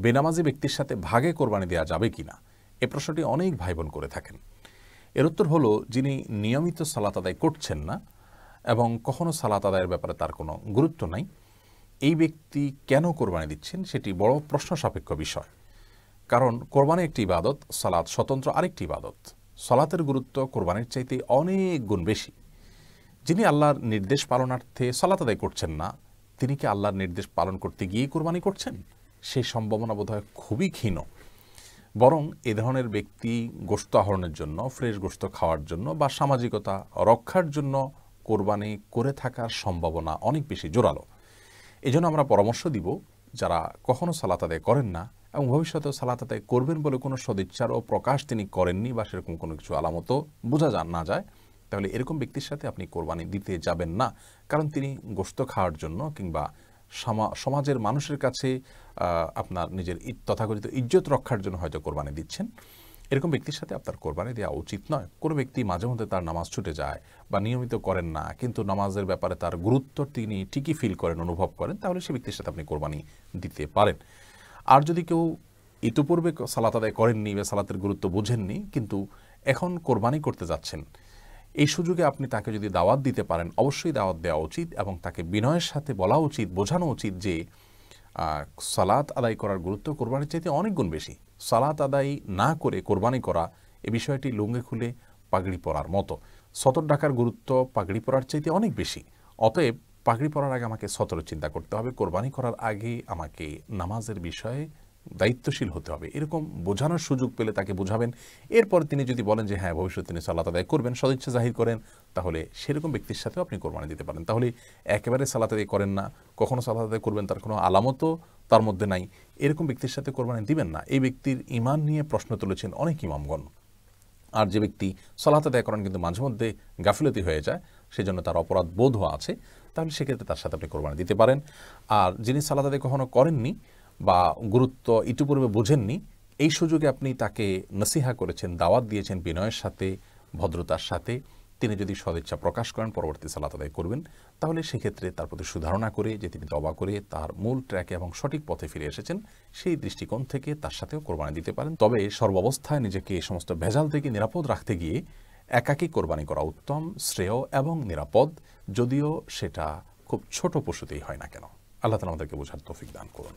বেনামাজি ব্যক্তির সাথে ভাগে কোরবানি দেওয়া যাবে কিনা, এ প্রশ্নটি অনেক ভাই বোন করে থাকেন। এর উত্তর হলো, যিনি নিয়মিত সালাত আদায় করছেন না এবং কখনো সালাত আদায়ের ব্যাপারে তার কোনো গুরুত্ব নাই, এই ব্যক্তি কেন কোরবানি দিচ্ছেন সেটি বড় প্রশ্ন সাপেক্ষ বিষয়। কারণ কোরবানি একটি ইবাদত, সালাত স্বতন্ত্র আরেকটি ইবাদত। সালাতের গুরুত্ব কোরবানির চাইতে অনেক গুণ বেশি। যিনি আল্লাহর নির্দেশ পালনার্থে সালাত আদায় করছেন না, তিনি কি আল্লাহর নির্দেশ পালন করতে গিয়ে কোরবানি করছেন? সেই সম্ভাবনা বোধহয় খুবই ক্ষীণ। বরং এ ধরনের ব্যক্তি গোশত আহরণের জন্য, ফ্রেশ গোশত খাওয়ার জন্য বা সামাজিকতা রক্ষার জন্য কোরবানি করে থাকার সম্ভাবনা অনেক বেশি জোরালো। এজন্য আমরা পরামর্শ দিব, যারা কখনো সালাত আদায় করেন না এবং ভবিষ্যতেও সালাত আদায় করবেন বলে কোনো সদিচ্ছারও প্রকাশ তিনি করেননি বা সেরকম কোনো কিছু আলামতও বোঝা না যায়, তাহলে এরকম ব্যক্তির সাথে আপনি কোরবানি দিতে যাবেন না। কারণ তিনি গোশত খাওয়ার জন্য কিংবা সমাজের মানুষের কাছে আপনার নিজের তথাকথিত ইজ্জত রক্ষার জন্য হয়তো কোরবানি দিচ্ছেন। এরকম ব্যক্তির সাথে আপনার কোরবানি দেওয়া উচিত নয়। কোনো ব্যক্তি মাঝে মধ্যে তার নামাজ ছুটে যায় বা নিয়মিত করেন না, কিন্তু নামাজের ব্যাপারে তার গুরুত্ব তিনি ঠিকই ফিল করেন, অনুভব করেন, তাহলে সে ব্যক্তির সাথে আপনি কোরবানি দিতে পারেন। আর যদি কেউ ইতিপূর্বে সালাত আদায় করেননি বা সালাতের গুরুত্ব বুঝেননি, কিন্তু এখন কোরবানি করতে যাচ্ছেন, এই সুযোগে আপনি তাকে যদি দাওয়াত দিতে পারেন, অবশ্যই দাওয়াত দেওয়া উচিত এবং তাকে বিনয়ের সাথে বলা উচিত, বোঝানো উচিত যে সালাত আদায় করার গুরুত্ব কোরবানির চাইতে অনেক গুণ বেশি। সালাত আদায় না করে কোরবানি করা, এ বিষয়টি লুঙ্গে খুলে পাগড়ি পরার মতো। সতর ঢাকার গুরুত্ব পাগড়ি পরার চাইতে অনেক বেশি। অতএব পাগড়ি পরার আগে আমাকে সতর চিন্তা করতে হবে, কোরবানি করার আগে আমাকে নামাজের বিষয়ে দায়িত্বশীল হতে হবে। এরকম বোঝানোর সুযোগ পেলে তাকে বোঝাবেন। এরপর তিনি যদি বলেন যে হ্যাঁ ভবিষ্যতে তিনি সালাত আদায় করবেন, সদিচ্ছা জাহির করেন, তাহলে সেরকম ব্যক্তির সাথেও আপনি কোরবানি দিতে পারেন। তাহলে একেবারে সালাত আদায় করেন না, কখনো সালাত আদায় করবেন তার কোনো আলামতও তার মধ্যে নাই, এরকম ব্যক্তির সাথে কোরবানি দিবেন না। এই ব্যক্তির ঈমান নিয়ে প্রশ্ন তুলেছেন অনেক ইমামগণ। আর যে ব্যক্তি সালাত আদায় করেন কিন্তু মাঝে মধ্যে গাফিলতি হয়ে যায়, সেজন্য তার অপরাধ বোধও আছে, তাহলে সেক্ষেত্রে তার সাথে আপনি কোরবানি দিতে পারেন। আর যিনি সালাত আদায় কখনো করেননি বা গুরুত্ব ইতিপূর্বে বোঝেননি, এই সুযোগে আপনি তাকে নসিহা করেছেন, দাওয়াত দিয়েছেন বিনয়ের সাথে, ভদ্রতার সাথে, তিনি যদি সদিচ্ছা প্রকাশ করেন পরবর্তী সালাত আদায় করবেন, তাহলে সেক্ষেত্রে তার প্রতি সুধারণা করে যে তিনি তওবা করে তার মূল ট্র্যাকে এবং সঠিক পথে ফিরে এসেছেন, সেই দৃষ্টিকোণ থেকে তার সাথেও কোরবানি দিতে পারেন। তবে সর্বাবস্থায় নিজেকে এই সমস্ত ভেজাল থেকে নিরাপদ রাখতে গিয়ে একাকী কোরবানি করা উত্তম, শ্রেয় এবং নিরাপদ, যদিও সেটা খুব ছোট পশুতেই হয় না কেন। আল্লাহ তাআলা আমাদেরকে বোঝার তৌফিক দান করুন।